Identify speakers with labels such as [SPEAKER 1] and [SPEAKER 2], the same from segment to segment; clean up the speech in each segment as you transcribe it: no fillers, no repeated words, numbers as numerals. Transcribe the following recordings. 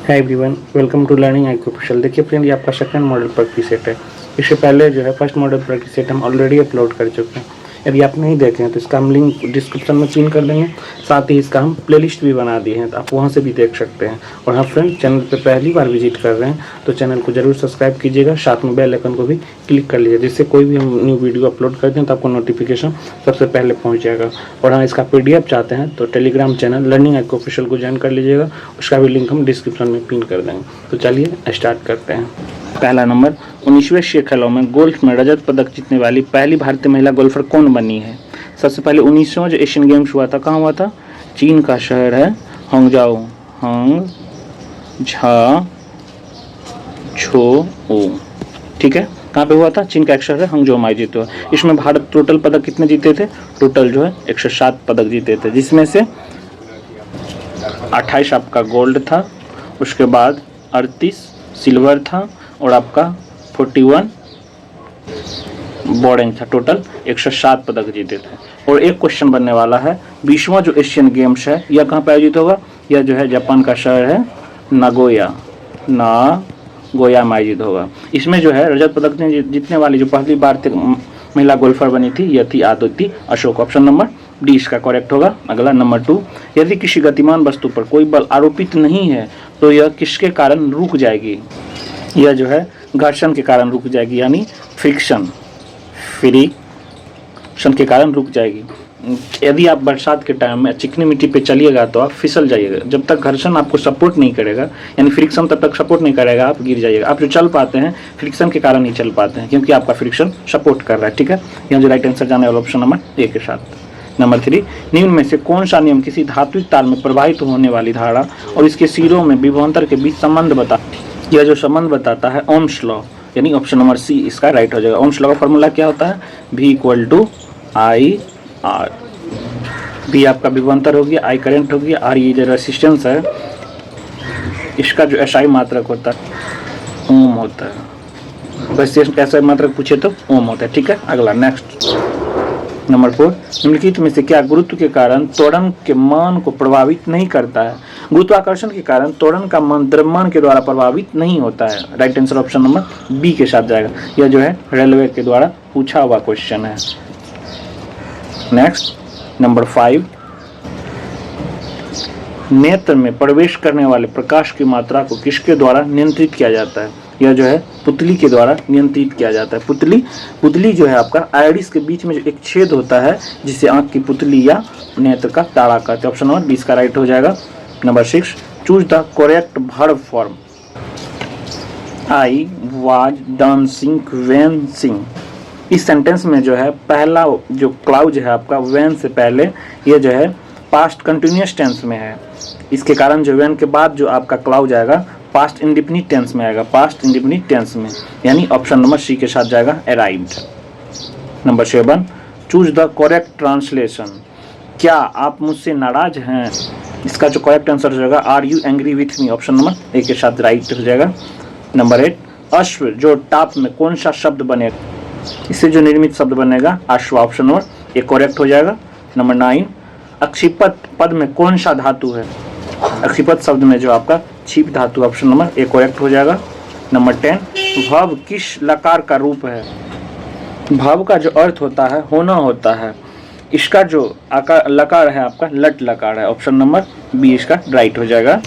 [SPEAKER 1] Hi everyone, welcome to learning IQ official. देखिए friend, ये आपका सेकंड मॉडल प्रैक्टी सेट है। इससे पहले जो है फर्स्ट मॉडल प्रैक्टी सेट हम ऑलरेडी अपलोड कर चुके हैं। यदि आप नहीं देखे हैं तो इसका हम लिंक डिस्क्रिप्शन में पिन कर देंगे। साथ ही इसका हम प्लेलिस्ट भी बना दिए हैं, तो आप वहाँ से भी देख सकते हैं। और हाँ फ्रेंड, चैनल पर पहली बार विजिट कर रहे हैं तो चैनल को जरूर सब्सक्राइब कीजिएगा, साथ में बेल आइकन को भी क्लिक कर लीजिए, जिससे कोई भी हम न्यू वीडियो अपलोड करते हैं तो आपको नोटिफिकेशन सबसे पहले पहुँच जाएगा। और हाँ, इसका PDF चाहते हैं तो Telegram channel learning IQ official को ज्वाइन कर लीजिएगा, उसका भी लिंक हम डिस्क्रिप्शन में पिन कर देंगे। तो चलिए स्टार्ट करते हैं। पहला नंबर, 19वें एशियाई खेलों में गोल्फ में रजत पदक जीतने वाली पहली भारतीय महिला गोल्फर कौन बनी है? सबसे पहले 19वां जो एशियन गेम्स हुआ था, कहाँ हुआ था? चीन का शहर है हांगझाओ, हांग झा छो ओ, ठीक है। कहाँ पे हुआ था? चीन का एक शहर है हांगझाओ में आयोजित हुआ। इसमें भारत टोटल पदक कितने जीते थे? टोटल जो है 107 पदक जीते थे, जिसमें से 28 आपका गोल्ड था, उसके बाद 38 सिल्वर था और आपका 41 बोर्डिंग था। टोटल 107 पदक जीते थे। और एक क्वेश्चन बनने वाला है, 20वां जो एशियन गेम्स है यह कहाँ पे आयोजित होगा? यह जो है जापान का शहर है नागोया में आयोजित होगा। इसमें जो है रजत पदक जीतने वाली जो पहली भारतीय महिला गोल्फर बनी थी यह थी Aditi Ashok. Option number D इसका करेक्ट होगा। अगला नंबर 2, यदि किसी गतिमान वस्तु पर कोई बल आरोपित नहीं है तो यह किसके कारण रुक जाएगी? यह जो है घर्षण के कारण रुक जाएगी, यानी फ्रिक्शन के कारण रुक जाएगी। यदि आप बरसात के टाइम में चिकनी मिट्टी पे चलिएगा तो आप फिसल जाइएगा। जब तक घर्षण आपको सपोर्ट नहीं करेगा, यानी फ्रिक्शन तब तक सपोर्ट नहीं करेगा, आप गिर जाइएगा। आप जो चल पाते हैं फ्रिक्शन के कारण ही चल पाते हैं, क्योंकि आपका फ्रिक्शन सपोर्ट कर रहा है, ठीक है। यहाँ जो राइट आंसर जाने वाला ऑप्शन नंबर ए के साथ। नंबर 3, निम्न में से कौन सा नियम किसी धात्विक तार में प्रवाहित होने वाली धारा और इसके सिरों में विभवांतर के बीच संबंध बता? यह जो संबंध बताता है ओम्स लॉ, यानी ऑप्शन नंबर सी इसका राइट हो जाएगा। ओम्स लॉ का फॉर्मूला क्या होता है? V = IR। V आपका विभवांतर हो गया, I करंट हो गया, R ये जो रेसिस्टेंस है, इसका जो SI मात्रक होता है ओम होता है। बस SI मात्रक पूछे तो ओम होता है, ठीक है। अगला नेक्स्ट नंबर 4, निम्नलिखित में से क्या गुरुत्व के कारण त्वरण के मान को प्रभावित नहीं करता है? गुरुत्वाकर्षण के कारण त्वरण का मान द्रव्यमान के द्वारा प्रभावित नहीं होता है। Right answer option number B के साथ जाएगा। यह जो है रेलवे के द्वारा पूछा हुआ क्वेश्चन है। नेक्स्ट नंबर 5, नेत्र में प्रवेश करने वाले प्रकाश की मात्रा को किसके द्वारा नियंत्रित किया जाता है? यह जो है पुतली के द्वारा नियंत्रित किया जाता है। पुतली जो है आपका आइरिस के बीच में जो एक छेद होता है जिसे आंख की पुतली या नेत्र का तारा कहते हैं। ऑप्शन नंबर 20 का राइट हो जाएगा। Number 6, choose the correct verb form. I was dancing when sing. इस सेंटेंस में जो है पहला जो क्लाउज है आपका व्हेन से पहले, यह जो है पास्ट कंटिन्यूअस टेंस में है। इसके कारण जो व्हेन के बाद जो आपका क्लाउज आएगा पास्ट इंडेफिनिट टेंस में आएगा, पास्ट इंडेफिनिट टेंस में, यानी ऑप्शन नंबर सी के साथ जाएगा arrived. Number 7, choose the correct translation. क्या आप मुझसे नाराज हैं? इसका जो करेक्ट आंसर हो जाएगा are you angry with me. Option number A के साथ राइट हो जाएगा। नंबर 8, अश्व जो टाप में कौन सा शब्द बनेगा? इससे जो निर्मित शब्द बनेगा अश्व। ऑप्शन नंबर ए करेक्ट हो जाएगा। नंबर 9, अक्षिपत पद में कौन सा धातु है? अक्षिपत शब्द में जो आपका छिप धातु। ऑप्शन नंबर ए करेक्ट हो जाएगा। नंबर 10, भव किस लकार का रूप है? भव का जो अर्थ होता है होना होता है, इसका जो आकार लकार है आपका लट लकार है। ऑप्शन नंबर बी इसका राइट हो जाएगा।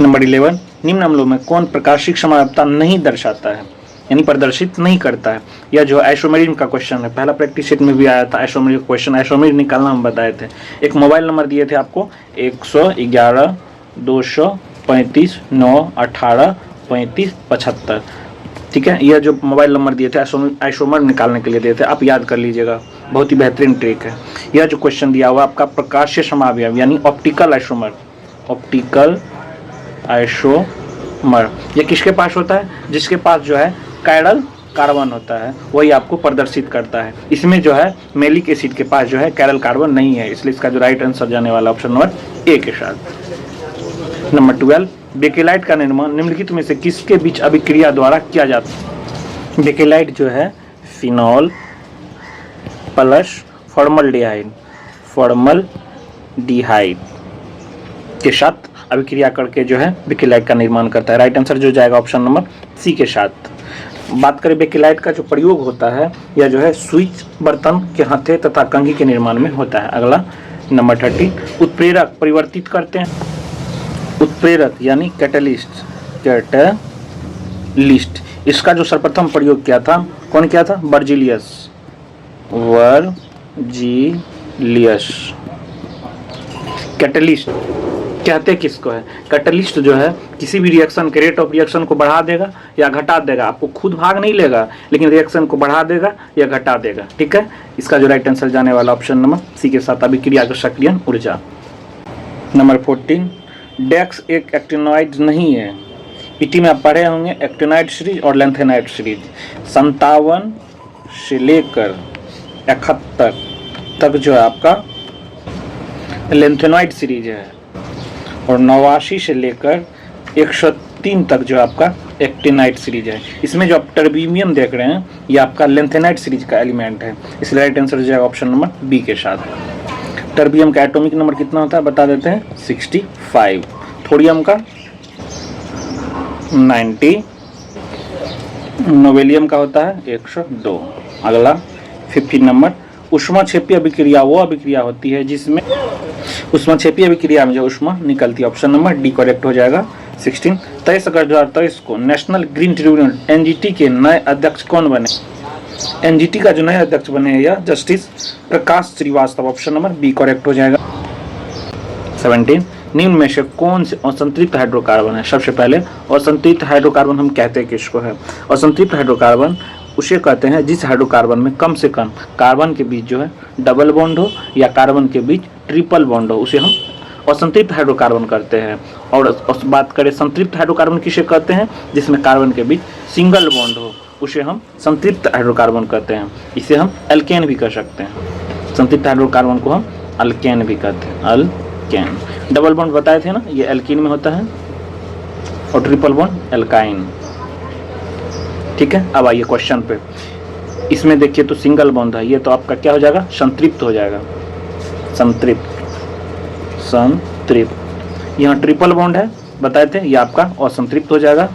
[SPEAKER 1] नंबर 11, निम्न अम्लों में कौन प्रकाशिक समानता नहीं दर्शाता है, यानी प्रदर्शित नहीं करता है? यह जो आइसोमेरिज्म का क्वेश्चन है, पहला प्रैक्टिस सेट में भी आया था आइसोमेरिज्म क्वेश्चन। आइसोमेरिज्म निकालना हम बताए थे। एक मोबाइल नंबर दिए थे आपको 111 235 9 18 35 75, ठीक है। यह जो मोबाइल नंबर दिए थे आइसोमर निकालने के लिए दिए थे, आप याद कर लीजिएगा, बहुत ही बेहतरीन ट्रिक है। यह जो क्वेश्चन दिया हुआ आपका प्रकाशीय समावयव यानी ऑप्टिकल आइसोमर, यह किसके पास होता है? जिसके पास जो है कायरल कार्बन होता है वही आपको प्रदर्शित करता है। इसमें जो है मेलिक एसिड के पास जो है कायरल कार्बन नहीं है, इसलिए इसका जो राइट आंसर जाने वाला ऑप्शन नंबर ए के साथ। नंबर 12, बेकेलाइट का निर्माण निम्नलिखित में से किसके बीच अभिक्रिया द्वारा किया जाता है? बेकेलाइट जो है फिनॉल प्लस फॉर्मल्डिहाइड के साथ अभिक्रिया करके जो है बेकिलाइट का निर्माण करता है। राइट आंसर जो जाएगा ऑप्शन नंबर सी के साथ। बात करें बेकिलाइट का जो प्रयोग होता है यह जो है स्विच, बर्तन के हथे तथा कंघी के निर्माण में होता है। अगला नंबर 30, उत्प्रेरक परिवर्तित करते हैं। उत्प्रेरक यानी कैटलिस्ट, कैटलिस्ट इसका जो सर्वप्रथम प्रयोग किया था, कौन किया था? Virgilius, Virgilius. कैटलिस्ट कहते किसको है? कैटलिस्ट जो है किसी भी रिएक्शन के रेट ऑफ रिएक्शन को बढ़ा देगा या घटा देगा। आपको खुद भाग नहीं लेगा लेकिन रिएक्शन को बढ़ा देगा या घटा देगा। ठीक है, इसका जो राइट आंसर जाने वाला ऑप्शन नंबर सी के साथ, अभिक्रिया का सक्रियण ऊर्जा। नंबर 14, डेक्स एक एक्टिनोइड नहीं है। पीटी में आप पढ़े होंगे एक्टिनोइड सीरीज और लेंथेनाइड सीरीज। 57 से लेकर 71 तक जो है आपका लेंथेनॉइड सीरीज है और 89 से लेकर 103 तक जो आपका एक्टिनाइड सीरीज है। इसमें जो आप टर्बियम देख रहे हैं ये आपका लेंथेनाइड सीरीज का एलिमेंट है, इसलिए राइट आंसर हो जाएगा ऑप्शन नंबर बी के साथ। टर्बियम का एटॉमिक नंबर कितना होता है बता देते हैं, 65। थोरियम का 90। नोबेलियम का होता है 102। अगला 15 नंबर, ऊष्माक्षेपीय अभिक्रिया वो अभिक्रिया होती है जिसमें ऊष्माक्षेपीय अभिक्रिया में जो ऊष्मा निकलती है। ऑप्शन नंबर डी करेक्ट हो जाएगा। 16, 23 अगस्त 2023 को नेशनल ग्रीन ट्रिब्यूनल एनजीटी के नए अध्यक्ष कौन बने? एनजीटी का जो नए अध्यक्ष बने हैं या justice Prakash Shrivastava. Option number B correct हो जाएगा। 17, निम्न में से कौन से असंतृप्त हाइड्रोकार्बन है? सबसे पहले असंतृप्त हाइड्रोकार्बन हम कहते हैं किसको है? असंतृप्त हाइड्रोकार्बन उसे कहते हैं जिस हाइड्रोकार्बन में कम से कम कार्बन के बीच जो है डबल बॉन्ड हो या कार्बन के बीच ट्रिपल बॉन्ड हो, उसे हम असंतृप्त हाइड्रोकार्बन कहते हैं। और बात करें संतृप्त हाइड्रोकार्बन किसे कहते हैं? जिसमें कार्बन के बीच सिंगल बॉन्ड हो, उसे हम संतृप्त हाइड्रोकार्बन कहते हैं। इसे हम एल्केन भी कह सकते हैं। संतृप्त हाइड्रोकार्बन को हम अल्केन भी कहते हैं, अल्केन। डबल बॉन्ड बताए थे ना, ये एल्कीन में होता है और ट्रिपल बॉन्ड एल्काइन। ठीक है, अब आइए क्वेश्चन पे। इसमें देखिए तो सिंगल बॉन्ड है, ये तो आपका क्या हो जाएगा? संतृप्त हो जाएगा। संतृप्त, संतृप्त। यहाँ ट्रिपल बॉन्ड है बताए थे, ये आपका असंतृप्त हो जाएगा।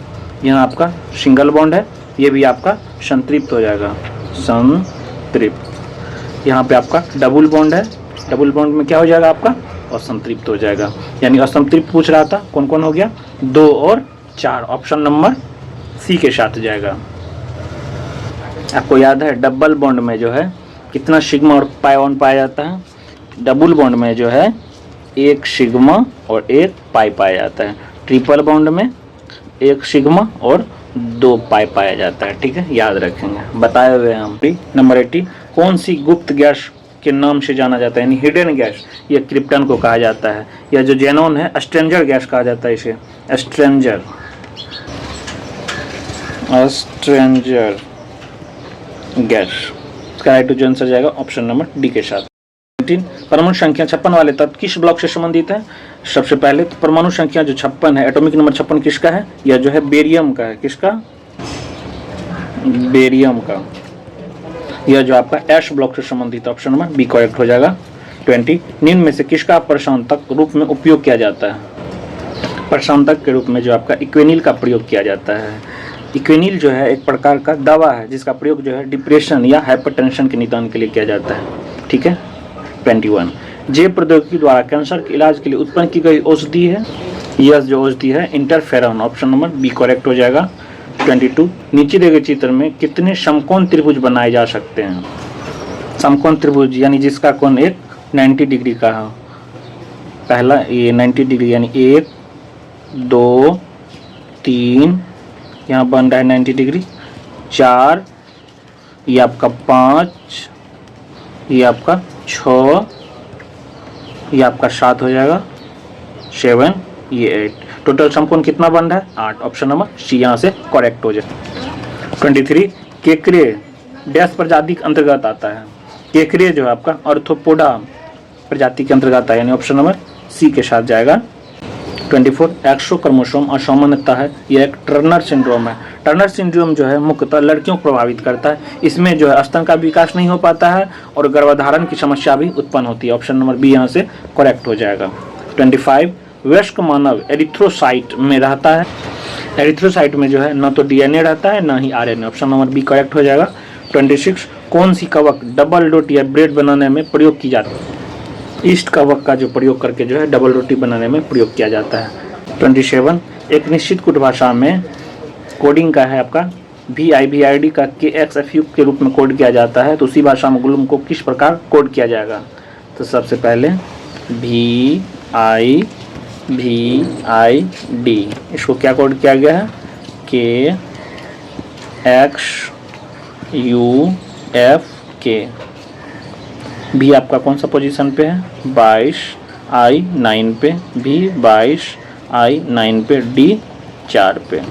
[SPEAKER 1] यहाँ आपका सिंगल बॉन्ड है, ये भी आपका संतृप्त हो जाएगा, संतृप्त। यहाँ पे आपका डबल बॉन्ड है, डबल बॉन्ड में क्या हो जाएगा आपका? असंतृप्त हो जाएगा। यानी असंतृप्त पूछ रहा था, कौन कौन हो गया? 2 और 4। ऑप्शन नंबर सी के साथ जाएगा। आपको याद है डबल बॉन्ड में जो है कितना सिग्मा और पाई पाया जाता है? डबल बॉन्ड में जो है 1 सिग्मा और 1 पाई पाया जाता है। ट्रिपल बॉन्ड में 1 सिग्मा और 2 पाई पाया जाता है। ठीक है, याद रखेंगे, बताए हुए हम। नंबर 80, कौन सी गुप्त गैस के नाम से जाना जाता है? यानी हिडन गैस, ये क्रिप्टन को कहा जाता है। या जो जेनॉन है स्ट्रेंजर गैस कहा जाता है इसे, स्ट्रेंजर, स्ट्रेंजर गैस। इसका राइट आंसर जाएगा ऑप्शन नंबर डी के साथ। परमाणु संख्या 56 वाले तत्व किस ब्लॉक से संबंधित है? सबसे पहले तो परमाणु संख्या जो 56 है, एटॉमिक नंबर 56 किसका है? यह जो है बेरियम का है। किसका? बेरियम का। यह जो आपका एस ब्लॉक से संबंधित, ऑप्शन नंबर बी करेक्ट हो जाएगा। 20, निम्न में से किसका प्रशांतक रूप में उपयोग किया जाता है? प्रशांतक के रूप में जो आपका इक्विनिल का प्रयोग किया जाता है। इक्विनिल जो है एक प्रकार का दवा है जिसका प्रयोग जो है डिप्रेशन या हाइपरटेंशन के निदान के लिए किया जाता है। ठीक है। 21, जैव प्रौद्योगिकी द्वारा कैंसर के इलाज के लिए उत्पन्न की गई औषधि है? यह जो औषधि है interferon. Option number B correct हो जाएगा। 22, नीचे दिए गए चित्र में कितने समकोण त्रिभुज बनाए जा सकते हैं? समकोण त्रिभुज यानी जिसका कोण एक 90 डिग्री का हो। पहला ये 90 डिग्री यानी 1 2 3, यहाँ बन रहा है 90 डिग्री। 4, ये आपका 5, ये आपका 6, ये आपका 7 हो जाएगा। 7, ये 8। टोटल समकोण कितना बन रहा है? 8। ऑप्शन नंबर सी यहाँ से करेक्ट हो जाए। 23, केकरे डैश प्रजाति के अंतर्गत आता है? केकरे जो है आपका ऑर्थोपोडा प्रजाति के अंतर्गत आता है, यानी ऑप्शन नंबर सी के साथ जाएगा। 24, एक्सोक्रोमोसोम असामान्यता है, यह एक टर्नर सिंड्रोम है। टर्नर सिंड्रोम जो है मुख्यतः लड़कियों को प्रभावित करता है। इसमें जो है स्तन का विकास नहीं हो पाता है और गर्भाधारण की समस्या भी उत्पन्न होती है। ऑप्शन नंबर बी यहाँ से करेक्ट हो जाएगा। 25, वयस्क मानव एरिथ्रोसाइट में रहता है। एरिथ्रोसाइट में जो है न तो डीएनए रहता है न ही RNA. Option number B correct हो जाएगा। 26 कौन सी कवक डबल रोटी या ब्रेड बनाने में प्रयोग की जाती है? ईस्ट कवक का जो प्रयोग करके जो है डबल रोटी बनाने में प्रयोग किया जाता है। 27 एक निश्चित कोड भाषा में कोडिंग का है आपका VIVID का KXFU के रूप में कोड किया जाता है, तो उसी भाषा में गुलम को किस प्रकार कोड किया जाएगा? तो सबसे पहले VIVID इसको क्या कोड किया गया है? KXUFK। भी आपका कौन सा पोजीशन पे है? 22I9 पे, भी 22I9 पे, D 4 पे।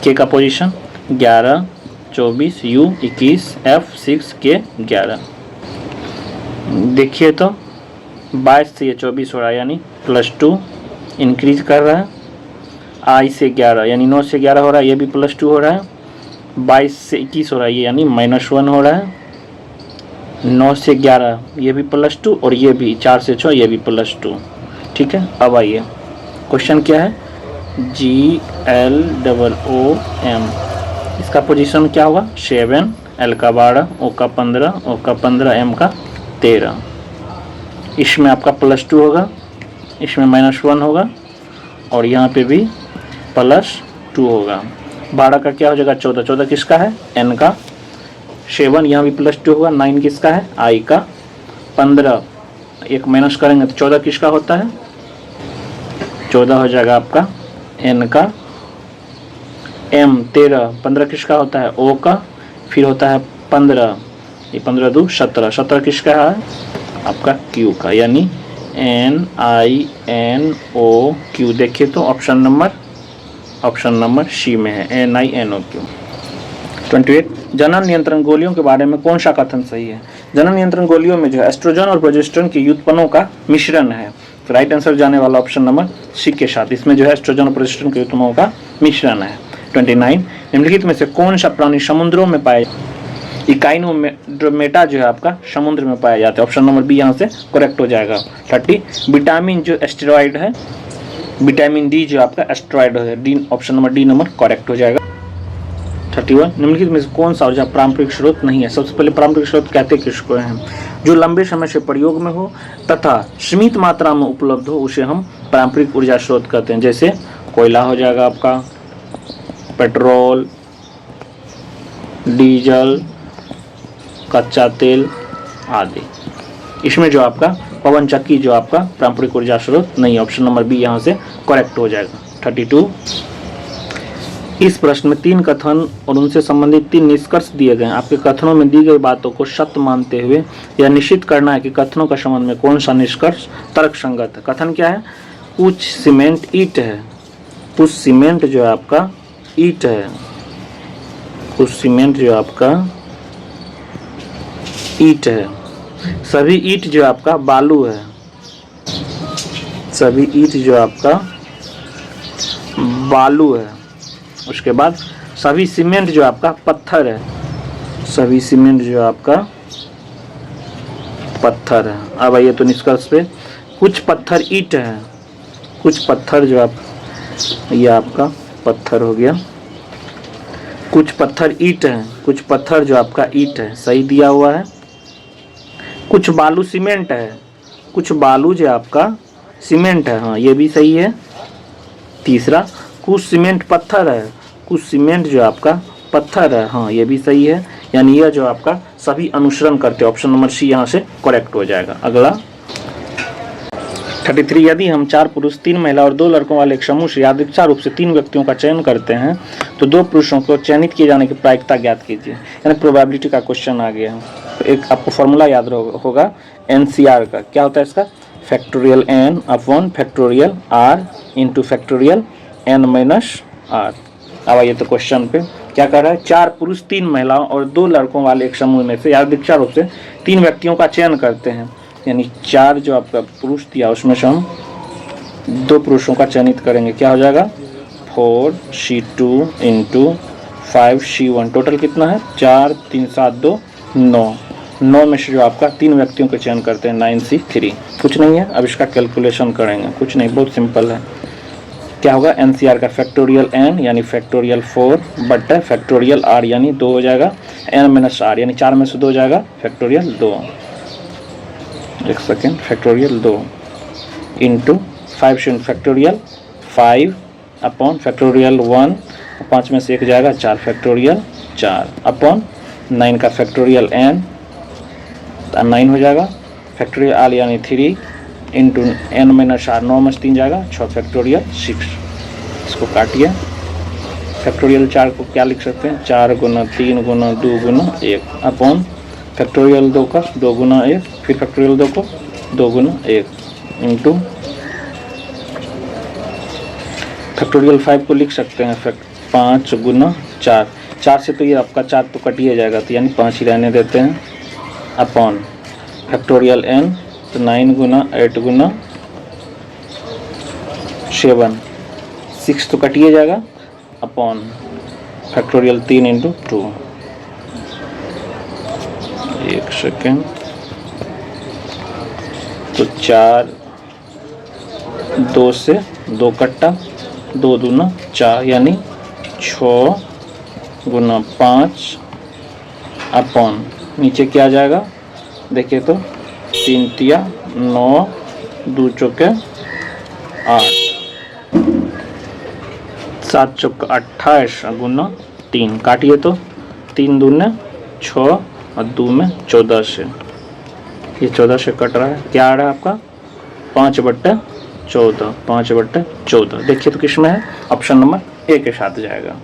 [SPEAKER 1] के का पोजीशन 11, 24, U 21, F 6, K 11। देखिए तो 22 से ये 24 हो रहा है यानी +2 इंक्रीज कर रहा है। I से 11 यानी 9 से 11 हो रहा है, ये भी +2 हो रहा है। 22 से 21 हो रहा है ये यानी -1 हो रहा है। 9 से 11 ये भी +2 और ये भी 4 से 6 ये भी +2। ठीक है, अब आइए क्वेश्चन क्या है? GLOOM इसका पोजीशन क्या होगा? 7, L का 12, O का 15, O का 15, M का 13। इसमें आपका +2 होगा, इसमें -1 होगा और यहाँ पे भी +2 होगा। 12 का क्या हो जाएगा? 14। 14 किसका है? N का। 7 यहाँ भी +2 होगा। 9 किसका है? I का। 15 एक माइनस करेंगे तो 14 किसका होता है? 14 हो जाएगा आपका N का। M 13, 15 किसका होता है? O का। फिर होता है 15, ये 15 2 17, 17 किसका है? आपका Q का, यानी NINOQ। देखिए तो ऑप्शन नंबर C में है, NINOQ। 28 जनन नियंत्रण गोलियों के बारे में कौन सा कथन सही है? जनन नियंत्रण गोलियों में जो है एस्ट्रोजन और प्रोजेस्टेरोन के युग्मकों का मिश्रण है। तो राइट आंसर जाने वाला ऑप्शन नंबर C के साथ। इसमें जो है एस्ट्रोजन और प्रोजेस्टेरोन के युग्मकों का मिश्रण है। 29 निम्नलिखित में से कौन सा प्राणी समुद्रों में पाया? इकाइनोड्रोमेटा जो है आपका समुद्र में पाया जाता है। ऑप्शन नंबर बी यहाँ से करेक्ट हो जाएगा। 30 विटामिन जो एस्टेरॉइड है, विटामिन डी जो आपका एस्टेरॉइड है, D option number D number correct हो जाएगा। 31 निम्नलिखित में से कौन सा ऊर्जा पारंपरिक स्रोत नहीं है? सबसे पहले पारंपरिक स्रोत कहते किसको हैं? जो लंबे समय से प्रयोग में हो तथा सीमित मात्रा में उपलब्ध हो उसे हम पारंपरिक ऊर्जा स्रोत कहते हैं। जैसे कोयला हो जाएगा आपका, पेट्रोल, डीजल, कच्चा तेल आदि। इसमें जो आपका पवन चक्की जो आपका पारंपरिक ऊर्जा स्रोत नहीं है। ऑप्शन नंबर बी यहाँ से करेक्ट हो जाएगा। 32 इस प्रश्न में 3 कथन और उनसे संबंधित 3 निष्कर्ष दिए गए हैं। आपके कथनों में दी गई बातों को सत्य मानते हुए यह निश्चित करना है कि कथनों का संबंध में कौन सा निष्कर्ष तर्कसंगत है। कथन क्या है? कुछ सीमेंट ईंट है। कुछ सीमेंट जो है आपका ईंट है। कुछ सीमेंट जो आपका ईंट है। सभी ईंट जो आपका बालू है। सभी ईंट जो आपका बालू है। उसके बाद सभी सीमेंट जो आपका पत्थर है। सभी सीमेंट जो आपका पत्थर है। अब आइए तो निष्कर्ष पे। कुछ पत्थर ईंट है। कुछ पत्थर जो आप, ये आपका पत्थर हो गया। कुछ पत्थर ईंट है। कुछ पत्थर जो आपका ईंट है, सही दिया हुआ है। कुछ बालू सीमेंट है। कुछ बालू जो आपका सीमेंट है, हाँ ये भी सही है। तीसरा कुछ सीमेंट पत्थर है। कुछ सीमेंट जो आपका पत्थर है, हाँ ये भी सही है। यानी यह जो आपका सभी अनुसरण करते हैं। ऑप्शन नंबर सी यहाँ से करेक्ट हो जाएगा। अगला 33 यदि हम 4 पुरुष 3 महिला और 2 लड़कों वाले एक समूह से यादृच्छिक रूप से 3 व्यक्तियों का चयन करते हैं तो 2 पुरुषों को चयनित किए जाने की प्रायिकता ज्ञात कीजिए। यानी प्रोबेबिलिटी का क्वेश्चन आ गया है। तो एक आपको फॉर्मूला याद होगा NCR का। क्या होता है इसका? Factorial n upon factorial r into factorial n minus r। अब आइए तो क्वेश्चन पे क्या कर रहा है? 4 पुरुष 3 महिलाओं और 2 लड़कों वाले एक समूह में से यादृच्छिक रूप से 3 व्यक्तियों का चयन करते हैं। यानी 4 जो आपका पुरुष दिया उसमें से हम 2 पुरुषों का चयनित करेंगे। क्या हो जाएगा? 4C2 into 5C1। टोटल कितना है? 4 3 7 2 9। 9 में से जो आपका 3 व्यक्तियों का चयन करते हैं 9C3। कुछ नहीं है, अब इसका कैलकुलेशन करेंगे, कुछ नहीं, बहुत सिंपल है। क्या होगा, NCR का फैक्टोरियल n यानी फैक्टोरियल 4 बट्टा फैक्टोरियल r यानी 2 हो जाएगा, n माइनस r यानी 4 में से 2 हो जाएगा, फैक्टोरियल 2, एक सेकेंड, फैक्टोरियल 2 इंटू 5 से फैक्टोरियल 5 अपॉन फैक्टोरियल 1, 5 में से 1 जाएगा 4 फैक्टोरियल 4 अपॉन 9 का फैक्टोरियल n 9 हो जाएगा, फैक्टोरियल r यानी 3 इंटू n माइनस r 9 में से 3 जाएगा 6 फैक्टोरियल 6। इसको काटिए, फैक्टोरियल 4 को क्या लिख सकते हैं, 4 गुना 3 गुना 2 गुना 1 अपॉन फैक्टोरियल 2 का 2 गुना 1, फिर फैक्टोरियल 2 को 2 गुना 1 इंटू फैक्टोरियल 5 को लिख सकते हैं 5 गुना 4, 4 से तो ये आपका 4 तो कट ही जाएगा, तो यानी 5 ही रहने देते हैं, अपॉन फैक्टोरियल n तो 9 गुना 8 गुना 7, 6 तो कटिए जाएगा, अपॉन फैक्टोरियल 3 इंटू 2, एक सेकेंड, तो 4 2 से 2 कट्टा 2 दूना 4 यानी 6 गुना 5 अपॉन नीचे क्या आ जाएगा, देखिए तो 3 तिया 9 2 चौके 8 7 चौके 28 गुना 3, काटिए तो 3 दूने 6 और 2 में 14 से, ये 14 से कट रहा है, क्या आ रहा है आपका 5/14, 5/14, देखिए तो किस में है, ऑप्शन नंबर ए के साथ जाएगा।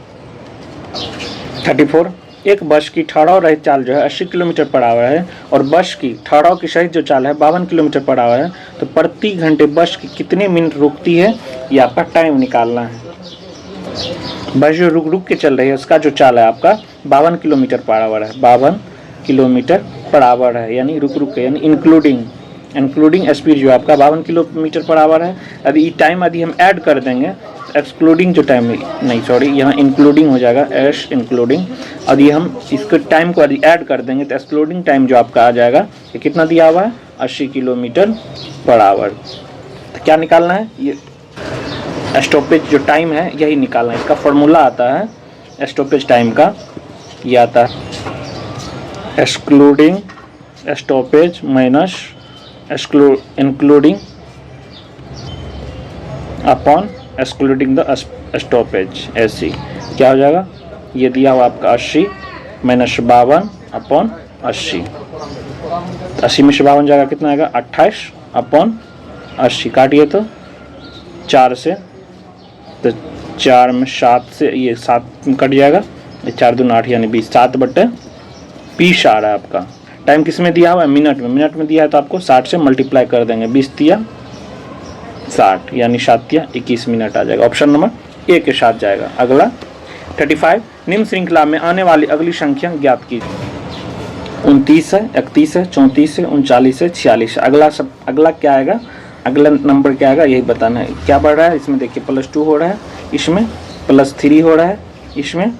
[SPEAKER 1] 34, एक बस की ठहराव रहित चाल जो है 80 किलोमीटर पर आवर है और बस की ठहराव की सहित जो चाल है 52 किलोमीटर पर आवर है, तो प्रति घंटे बस की कितने मिनट रुकती है, ये आपका टाइम निकालना है। बस जो रुक रुक के चल रही है उसका जो चाल है आपका 52 किलोमीटर पर आवर है, 52 किलोमीटर पर आवर है, यानी रुक रुक के, यानी इंक्लूडिंग स्पीड जो आपका 52 किलोमीटर पर आवर है। यदि ये टाइम यदि हम ऐड कर देंगे, एक्सक्लूडिंग जो टाइम नहीं सॉरी यहाँ इंक्लूडिंग हो जाएगा, एस इंक्लूडिंग, और ये हम इसके टाइम को यदि ऐड कर देंगे तो एक्सक्लूडिंग टाइम जो आपका आ जाएगा, ये कितना दिया हुआ है 80 किलोमीटर पर आवर। तो क्या निकालना है, ये स्टॉपेज जो टाइम है यही निकालना है, इसका फॉर्मूला आता है स्टॉपेज टाइम का, ये आता है excluding stoppage minus including upon excluding the stoppage, ऐसी क्या हो जाएगा, ये दिया हुआ आपका 80 माइनस 52 अपॉन 80, 80 में से 52 जाएगा कितना आएगा 28 अपॉन 80, काटिए तो 4 से, तो 4 में 7 से ये 7 कट जाएगा, ये 4 दूनी 8 यानी 20, 7/20 आ रहा है आपका। टाइम किस में दिया हुआ है, मिनट में दिया है, तो आपको 60 से मल्टीप्लाई कर देंगे, 20 तिया 60 यानी 7 तिया 21 मिनट आ जाएगा, ऑप्शन नंबर ए के साथ जाएगा। अगला 35, निम्न श्रृंखला में आने वाली अगली संख्या ज्ञात कीजिए। 29 है, 31 है, 34 है, 39 है, 46 है। अगला क्या आएगा, अगला नंबर क्या आएगा यही बताना है। क्या बढ़ रहा है इसमें, देखिए +2 हो रहा है, इसमें +3 हो रहा है, इसमें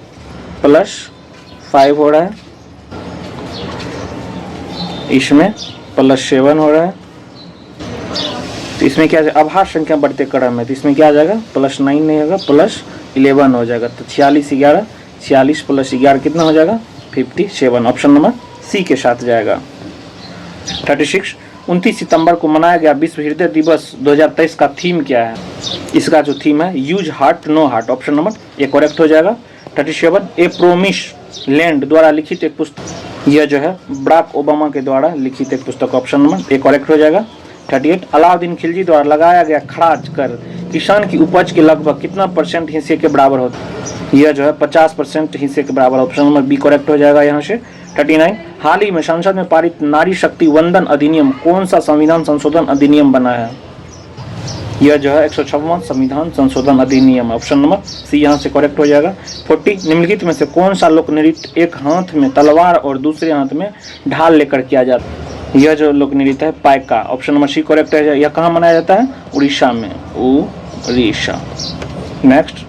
[SPEAKER 1] +5 हो रहा है, इसमें +7 हो रहा है, तो इसमें क्या अभाज्य संख्या बढ़ते क्रम है, तो इसमें क्या आ जाएगा +9 नहीं होगा, +11 हो जाएगा, तो 46 + 11 कितना हो जाएगा 57, ऑप्शन नंबर सी के साथ जाएगा। 36, 29 सितंबर को मनाया गया विश्व हृदय दिवस 2023 का थीम क्या है, इसका जो थीम है use heart know heart, option number A correct हो जाएगा। 37, ए प्रोमिस लैंड द्वारा लिखित एक पुस्तक, यह जो है बराक ओबामा के द्वारा लिखित एक पुस्तक, ऑप्शन नंबर ए करेक्ट हो जाएगा। 38, अलाउद्दीन खिलजी द्वारा लगाया गया खराज कर किसान की उपज के लगभग कितना % हिस्से के बराबर होता है, यह जो है 50% हिस्से के बराबर, ऑप्शन नंबर बी करेक्ट हो जाएगा यहाँ से। 39, हाल ही में संसद में पारित नारी शक्ति वंदन अधिनियम कौन सा संविधान संशोधन अधिनियम बना है, यह जो है 156वां संविधान संशोधन अधिनियम, ऑप्शन नंबर सी यहाँ से करेक्ट हो जाएगा। 40, निम्नलिखित में से कौन सा लोक नृत्य एक हाथ में तलवार और दूसरे हाथ में ढाल लेकर किया जाता है, यह जो लोक नृत्य है Paika, option number C correct है। यह कहाँ मनाया जाता है, उड़ीसा में, उड़ीसा। नेक्स्ट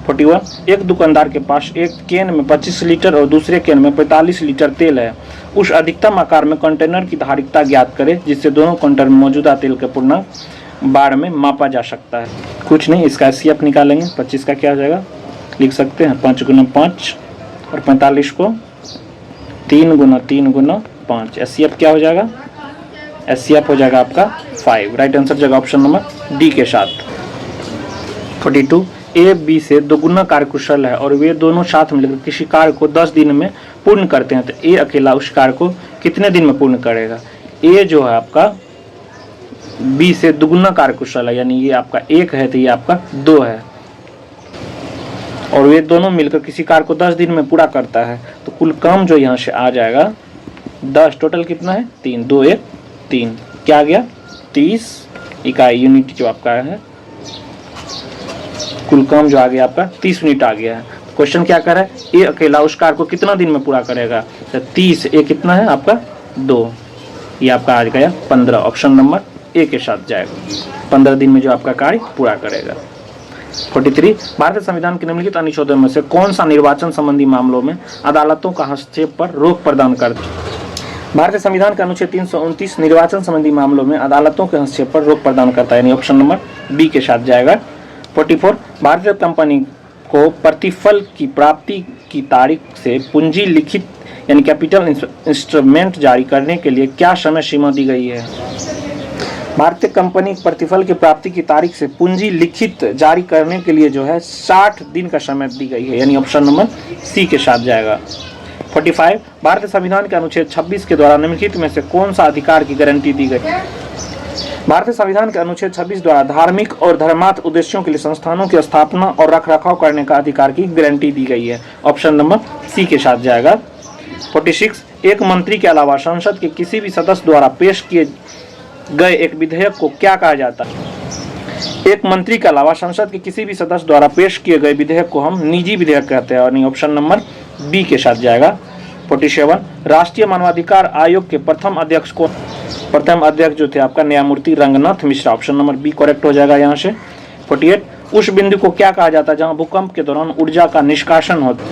[SPEAKER 1] 41, एक दुकानदार के पास एक कैन में 25 लीटर और दूसरे कैन में 45 लीटर तेल है, उस अधिकतम आकार में कंटेनर की धारिता ज्ञात करें जिससे दोनों कंटेनर में मौजूदा तेल के पूर्णांक बार में मापा जा सकता है। कुछ नहीं, इसका एचसीएफ निकालेंगे। 25 का क्या हो जाएगा, लिख सकते हैं 5 गुना 5 और 45 को 3 गुना 3 गुना 5। एचसीएफ क्या हो जाएगा, एचसीएफ हो जाएगा आपका 5। राइट आंसर जाएगा ऑप्शन नंबर डी के साथ। 42 ए बी से दोगुना कार्यकुशल है और वे दोनों साथ मिलकर किसी कार्य को 10 दिन में पूर्ण करते हैं, तो ए अकेला उस कार्य को कितने दिन में पूर्ण करेगा। ए जो है आपका बी से दुगुना कार्यकुशल है, यानी ये आपका 1 है तो ये आपका 2 है, और वे दोनों मिलकर किसी कार्य को 10 दिन में पूरा करता है, तो कुल काम जो यहाँ से आ जाएगा 10, टोटल कितना है 3, 2 1 3, क्या आ गया 30 इकाई यूनिट जो आपका है। कुल काम जो आ गया आपका 30 यूनिट आ गया है। क्वेश्चन क्या कर रहा है, ए अकेला उस कार्य को कितना दिन में पूरा करेगा, तो 30 ए कितना है आपका 2, ये आपका आ गया 15। ऑप्शन नंबर ए के साथ जाएगा, 15 दिन में जो आपका कार्य पूरा करेगा। 43 भारतीय संविधान के निम्नलिखित अनुच्छेदों में से कौन सा निर्वाचन संबंधी मामलों में अदालतों का हस्तक्षेप पर रोक प्रदान करता है। भारतीय संविधान का अनुच्छेद 329 निर्वाचन संबंधी मामलों में अदालतों के हस्तक्षेप पर रोक प्रदान करता है, यानी ऑप्शन नंबर बी के साथ जाएगा। 44 भारतीय कंपनी को प्रतिफल की प्राप्ति की तारीख से पूंजी लिखित यानी कैपिटल इंस्ट्रूमेंट जारी करने के लिए क्या समय सीमा दी गई है। भारतीय कंपनी प्रतिफल की प्राप्ति की तारीख से पूंजी लिखित जारी करने के लिए जो है 60 दिन का समय दी गई है, यानी ऑप्शन नंबर सी के साथ जाएगा। 45 भारतीय संविधान के अनुच्छेद 26 के द्वारा निम्नलिखित में से कौन सा अधिकार की गारंटी दी गई। भारतीय संविधान के अनुच्छेद 26 द्वारा धार्मिक और धर्मार्थ उद्देश्यों के लिए संस्थानों की स्थापना और रखरखाव करने का अधिकार की गारंटी दी गई है, ऑप्शन नंबर सी के साथ जाएगा। 46 एक मंत्री के अलावा संसद के किसी भी सदस्य द्वारा पेश किए गए एक विधेयक को क्या कहा जाता है। एक मंत्री के अलावा संसद के किसी भी सदस्य द्वारा पेश किए गए विधेयक को हम निजी विधेयक कहते हैं, और ऑप्शन नंबर बी के साथ जाएगा। 47 राष्ट्रीय मानवाधिकार आयोग के प्रथम अध्यक्ष जो थे आपका न्यायमूर्ति Ranganath Mishra, option number B correct हो जाएगा यहाँ से। 48 उस बिंदु को क्या कहा जाता है जहां भूकंप के दौरान ऊर्जा का निष्कासन होता है।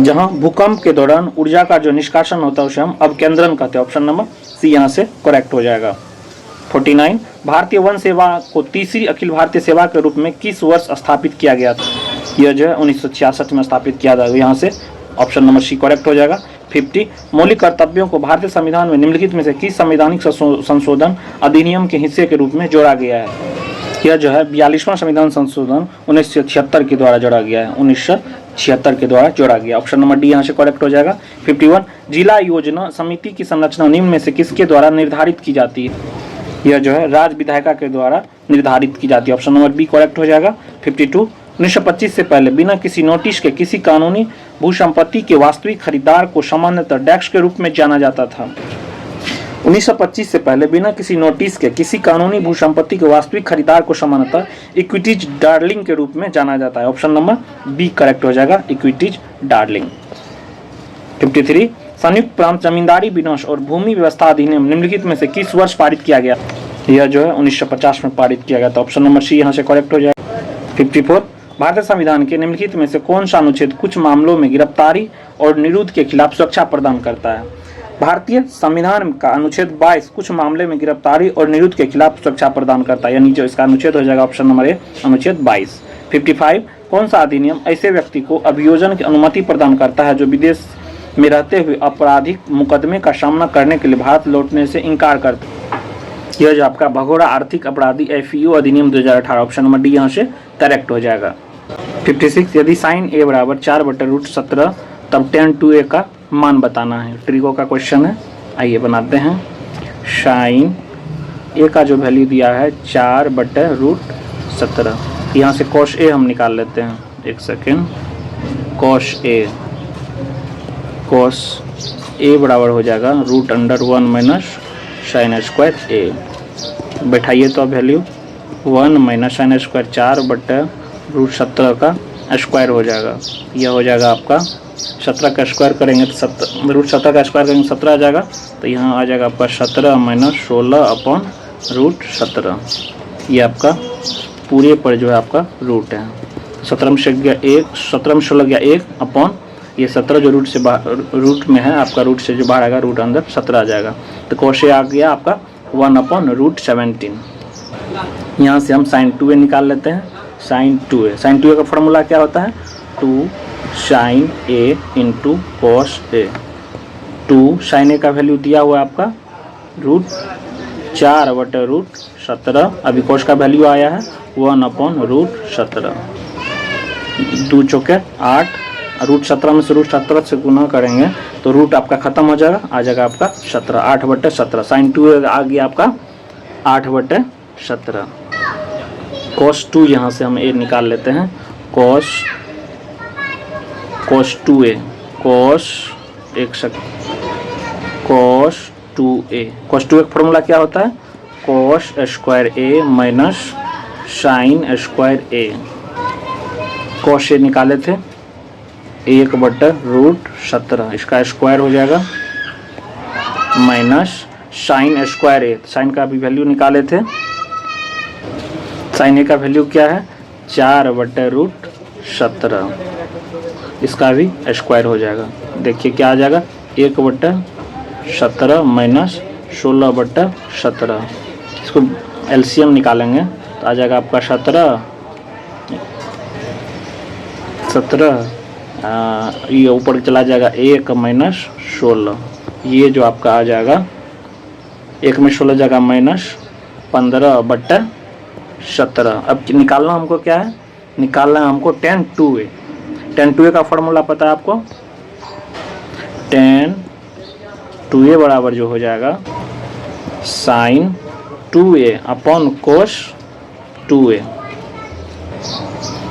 [SPEAKER 1] जहां भूकंप के दौरान ऊर्जा का जो निष्कासन होता है उसे हम अवकेंद्रन कहते हैं, ऑप्शन नंबर सी यहाँ से करेक्ट हो जाएगा। 49 भारतीय वन सेवा को तीसरी अखिल भारतीय सेवा के रूप में किस वर्ष स्थापित किया गया था। यह जो है 1966 में स्थापित किया गया, यहाँ से ऑप्शन नंबर सी करेक्ट हो जाएगा। 50 मौलिक कर्तव्यों को भारतीय संविधान में निम्नलिखित में से किस संवैधानिक संशोधन अधिनियम के हिस्से के रूप में जोड़ा गया है। यह जो है 42वां संविधान संशोधन 1976 के द्वारा जोड़ा गया है, 1976 के द्वारा जोड़ा गया, ऑप्शन नंबर डी यहाँ से करेक्ट हो जाएगा। 51 जिला योजना समिति की संरचना निम्न में से किसके द्वारा निर्धारित की जाती है। यह जो है राज्य विधायिका के द्वारा निर्धारित की जाती है, ऑप्शन नंबर बी करेक्ट हो जाएगा। 52 1925 से पहले बिना किसी नोटिस के किसी कानूनी भूसंपत्ति के वास्तविक खरीदार को सामान्यतः डैक्स के रूप में जाना जाता था। 1925 से पहले बिना किसी नोटिस के किसी कानूनी भूसंपत्ति के वास्तविक खरीदार को सामान्यतः इक्विटीज डार्लिंग के रूप में जाना जाता है, ऑप्शन नंबर बी करेक्ट हो जाएगा, इक्विटीज डार्लिंग। 53 संयुक्त प्रांत जमींदारी विनाश और भूमि व्यवस्था अधिनियम निम्नलिखित में से किस वर्ष पारित किया गया। यह जो है 1950 में पारित किया गया था, ऑप्शन नंबर सी यहाँ से करेक्ट हो जाएगा। 54 भारतीय संविधान के निम्नलिखित में से कौन सा अनुच्छेद कुछ मामलों में गिरफ्तारी और निरुद्ध के खिलाफ सुरक्षा प्रदान करता है। भारतीय संविधान का अनुच्छेद 22 कुछ मामले में गिरफ्तारी और निरुद्ध के खिलाफ सुरक्षा प्रदान करता है, यानी जो इसका अनुच्छेद हो जाएगा ऑप्शन नंबर ए अनुच्छेद 22। 55 कौन सा अधिनियम ऐसे व्यक्ति को अभियोजन की अनुमति प्रदान करता है जो विदेश में रहते हुए आपराधिक मुकदमे का सामना करने के लिए भारत लौटने से इनकार करता है। यह जो आपका भगोड़ा आर्थिक अपराधी FEO अधिनियम 2018, ऑप्शन नंबर डी यहाँ से करेक्ट हो जाएगा। 56 यदि साइन a बराबर 4/√17 तब tan 2a का मान बताना है। ट्रिको का क्वेश्चन है, आइए बनाते हैं। साइन a का जो वैल्यू दिया है 4/√17, यहाँ से cos a हम निकाल लेते हैं, एक सेकेंड। cos a बराबर हो जाएगा √1 - sin स्क्वायर a। बैठाइए तो वैल्यू 1 - sin स्क्वायर 4/√17 का स्क्वायर हो जाएगा। यह हो जाएगा आपका 17 का स्क्वायर करेंगे तो √17 का स्क्वायर करेंगे 17 आ जाएगा, तो यहाँ आ जाएगा आपका 17 - 16/√17। ये आपका पूरे पर जो है आपका रूट है। 17 में 16 गया 1 अपॉन ये 17 जो रूट में है आपका, रूट से जो बाहर आएगा रूट अंदर 17 आ जाएगा। तो cos A आ गया आपका 1/√17। यहाँ से हम sin 2A निकाल लेते हैं। sin 2A का फॉर्मूला क्या होता है? 2 sin A into cos A। 2 sin A का वैल्यू दिया हुआ है आपका √4/√17। अभी cos का वैल्यू आया है 1/√17। 2 चौके 8, √17 में से √17 से गुना करेंगे तो रूट आपका खत्म हो जाएगा, आ जाएगा आपका 17, 8/17। sin 2 आ गया आपका 8/17। cos 2 यहाँ से हम A निकाल लेते हैं। cos 2A cos 2A का फॉर्मूला क्या होता है? cos square A minus sin square A। cos A निकाले थे 1/√17, इसका स्क्वायर हो जाएगा minus sin square A। sin का भी वैल्यू निकाले थे। sin A का वैल्यू क्या है? 4/√17, इसका भी स्क्वायर हो जाएगा। देखिए क्या आ जाएगा? 1/17 माइनस 16/17। इसको एलसीएम निकालेंगे तो आ जाएगा आपका 17, ये ऊपर चला जाएगा 1 माइनस 16। ये जो आपका आ जाएगा 1 में 16 जाएगा माइनस 15/17। अब निकालना हमको क्या है? निकालना है हमको tan 2A। tan 2A का फॉर्मूला पता है आपको? tan 2A बराबर जो हो जाएगा sin 2A upon cos 2A।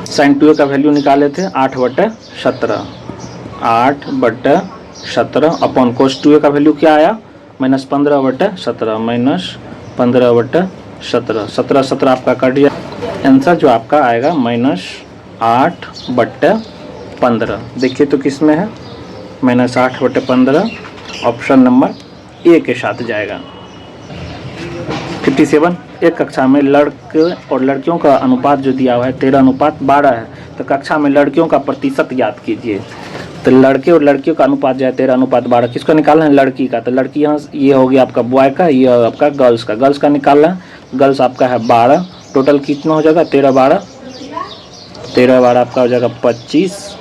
[SPEAKER 1] sin 2A का वैल्यू निकाले थे 8/17, 8/17 अपॉन cos 2A का वैल्यू क्या आया? -15/17, -15/17, 17 आपका कट गया। आंसर जो आपका आएगा -8/15। देखिए तो किस में है? -8/15 ऑप्शन नंबर ए के साथ जाएगा। 57 एक कक्षा में लड़के और लड़कियों का अनुपात जो दिया हुआ है 13:12 है, तो कक्षा में लड़कियों का प्रतिशत ज्ञात कीजिए। तो लड़के और लड़कियों का अनुपात जो है 13:12, किसको निकालना है? लड़की का। तो लड़की यहाँ ये हो गया आपका बॉय का, ये आपका गर्ल्स का। गर्ल्स का निकालना है, गर्ल्स आपका है 12, टोटल कितना हो जाएगा? 13/12 आपका हो जाएगा 25।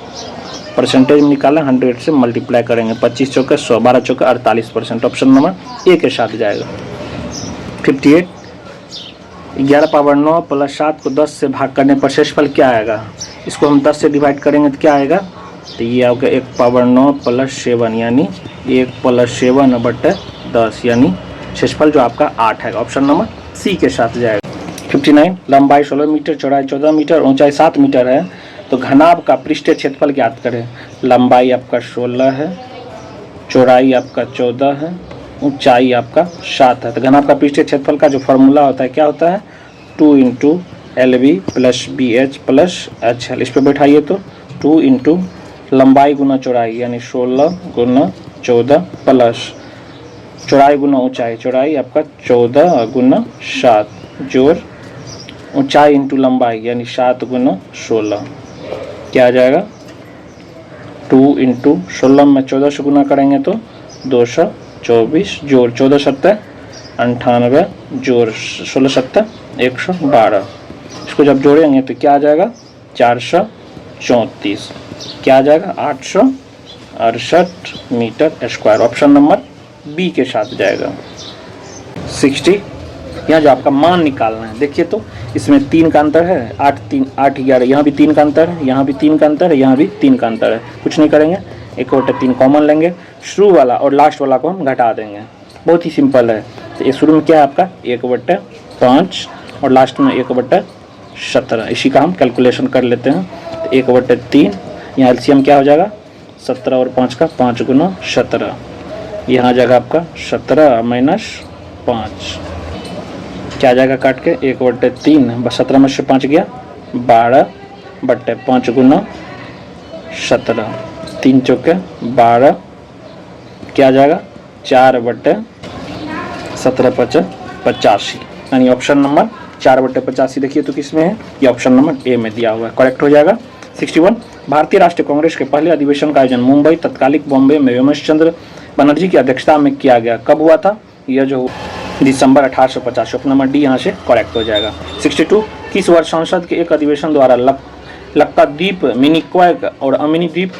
[SPEAKER 1] परसेंटेज में निकाला 100 से मल्टीप्लाई करेंगे, 25 चौके 100, 12 चौके 48%। ऑप्शन नंबर ए के साथ जाएगा। 58 11/9 प्लस 7 को 10 से भाग करने पर शेषफल क्या आएगा? इसको हम 10 से डिवाइड करेंगे तो क्या आएगा? तो ये आपका 1/9 प्लस 7 यानी 1 + 7/10 यानी शेषफल जो आपका 8 है। ऑप्शन नंबर सी के साथ जाएगा। 59 लंबाई 16 मीटर, चौड़ाई 14 मीटर, ऊंचाई 7 मीटर है, तो घनाभ का पृष्ठीय क्षेत्रफल ज्ञात करें। लंबाई आपका 16 है, चौड़ाई आपका 14 है, ऊंचाई आपका 7 है। तो घनाभ का पृष्ठीय क्षेत्रफल का जो फॉर्मूला होता है क्या होता है? 2 × LB + BH + HL। इस पर बैठाइए तो 2 × लंबाई गुना चौड़ाई यानी 16 × 14 प्लस चौड़ाई गुना ऊंचाई, चौड़ाई आपका 14 × 7 जोड़ ऊंचाई इंटू लंबाई यानी 7 × 16 क्या आ जाएगा? 2 × 16 में 14 से गुना करेंगे तो 224 जोड़ 14 × 7 98 जोड़ 16 × 7 112। इसको जब जोड़ेंगे तो क्या आ जाएगा? 434। क्या आ जाएगा? 868 metre square. Option number B के साथ जाएगा। 60 यहाँ जो आपका मान निकालना है, देखिए तो इसमें 3 का अंतर है, 8 3 8 11, यहाँ भी 3 का अंतर है, यहाँ भी 3 का अंतर है, यहाँ भी 3 का अंतर है। कुछ नहीं करेंगे, 1/3 कॉमन लेंगे, शुरू वाला और लास्ट वाला को हम घटा देंगे। बहुत ही सिंपल है। तो ये शुरू में क्या है आपका 1/5 और लास्ट में 1/17। इसी का हम कैलकुलेशन कर लेते हैं। तो 1/3 यहाँ एलसीएम क्या हो जाएगा? 17 और 5 का 5 × 17। यहाँ जाएगा आपका 17 - 5 क्या जाएगा काट के? 1/3 17 में से 5 गया 12/5 × 17, 3 चौके 12 क्या जाएगा? 4/17 85 यानी ऑप्शन नंबर 4/85 देखिए तो किस में है? ये ऑप्शन नंबर ए में दिया हुआ है, करेक्ट हो जाएगा। 61 भारतीय राष्ट्रीय कांग्रेस के पहले अधिवेशन का आयोजन मुंबई तत्कालिक बॉम्बे में व्योमेश चंद्र बनर्जी की अध्यक्षता में किया गया। कब हुआ था? यह जो दिसंबर 1850। ऑप्शन नंबर डी यहाँ से करेक्ट हो जाएगा। 62 किस वर्ष संसद के एक अधिवेशन द्वारा लक्षद्वीप, मिनिकॉय और अमिनी द्वीप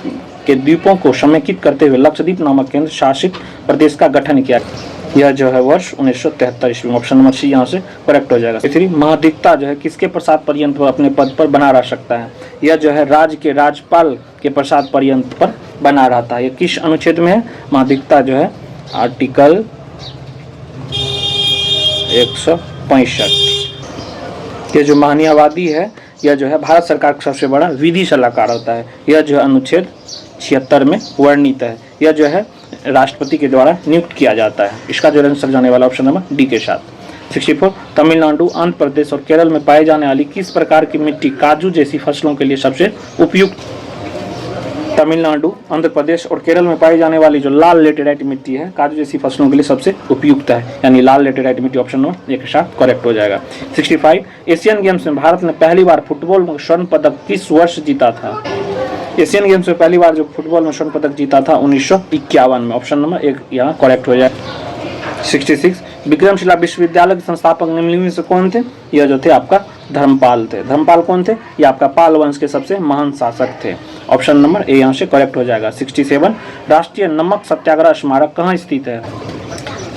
[SPEAKER 1] के द्वीपों को समेकित करते हुए लक्षद्वीप नामक केंद्र शासित प्रदेश का गठन किया? यह जो है वर्ष 1973 ईस्वी में। ऑप्शन नंबर सी यहाँ से करेक्ट हो जाएगा। 3 महाधिवक्ता जो है किसके प्रसाद पर्यंत पर अपने पद पर बना रह सकता है? यह जो है राज्य के राज्यपाल के प्रसाद पर्यंत पर बना रहता है। यह किस अनुच्छेद में है? महाधिवक्ता जो है आर्टिकल 165। ये जो महान्यायवादी है यह जो है भारत सरकार का सबसे बड़ा विधि सलाहकार होता है। यह जो है अनुच्छेद 76 में वर्णित है। यह जो है राष्ट्रपति के द्वारा नियुक्त किया जाता है। इसका जो आंसर जाने वाला ऑप्शन नंबर डी के साथ। 64 तमिलनाडु, आंध्र प्रदेश और केरल में पाई जाने वाली किस प्रकार की मिट्टी काजू जैसी फसलों के लिए सबसे उपयुक्त? तमिलनाडु, आंध्र प्रदेश और केरल में पाई जाने वाली जो लाल लेटेराइट मिट्टी है काजू जैसी फसलों के लिए सबसे उपयुक्त है, यानी लाल लेटेराइट मिट्टी। ऑप्शन नंबर ए के साथ करेक्ट हो जाएगा। 65 एशियन गेम्स में भारत ने पहली बार फुटबॉल में स्वर्ण पदक किस वर्ष जीता था? एशियन गेम्स में पहली बार जो फुटबॉल में स्वर्ण पदक जीता था 1951 में। ऑप्शन नंबर एक यहाँ करेक्ट हो जाए। 66 विक्रमशिला विश्वविद्यालय के संस्थापक निम्नलिखित में से कौन थे? यह जो थे आपका धर्मपाल थे। धर्मपाल कौन थे? ये आपका पाल वंश के सबसे महान शासक थे। ऑप्शन नंबर ए यहाँ से करेक्ट हो जाएगा। 67 राष्ट्रीय नमक सत्याग्रह स्मारक कहाँ स्थित है?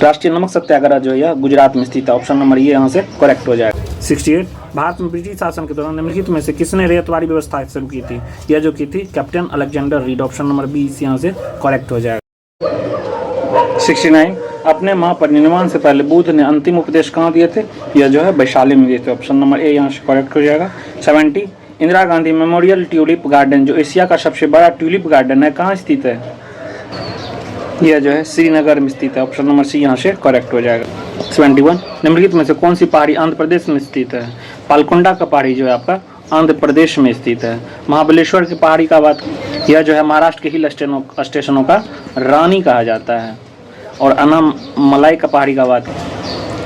[SPEAKER 1] राष्ट्रीय नमक सत्याग्रह जो है गुजरात में स्थित है। ऑप्शन नंबर ये यहाँ से करेक्ट हो जाएगा। 68 भारत में ब्रिटिश शासन के दौरान निम्नलिखित में से किसने रेतवारी व्यवस्था शुरू की थी? यह जो की थी captain Alexander Reid. Option number B यहाँ से करेक्ट हो जाएगा। 69 अपने महापरिनिर्वाण से पहले बुद्ध ने अंतिम उपदेश कहाँ दिए थे? यह जो है वैशाली में दिए थे। ऑप्शन नंबर ए यहाँ से करेक्ट हो जाएगा। 70 Indira Gandhi memorial tulip garden जो एशिया का सबसे बड़ा ट्यूलिप गार्डन है कहाँ स्थित है? यह जो है श्रीनगर में स्थित है। ऑप्शन नंबर सी यहाँ से करेक्ट हो जाएगा। 71 निम्नलिखित में से कौन सी पहाड़ी आंध्र प्रदेश में स्थित है? पालकोंडा का पहाड़ी जो है आपका आंध्र प्रदेश में स्थित है। महाबलेश्वर की पहाड़ी का बात, यह जो है महाराष्ट्र के हिल स्टेशनों का रानी कहा जाता है। और अनामलाई का पहाड़ी का बात,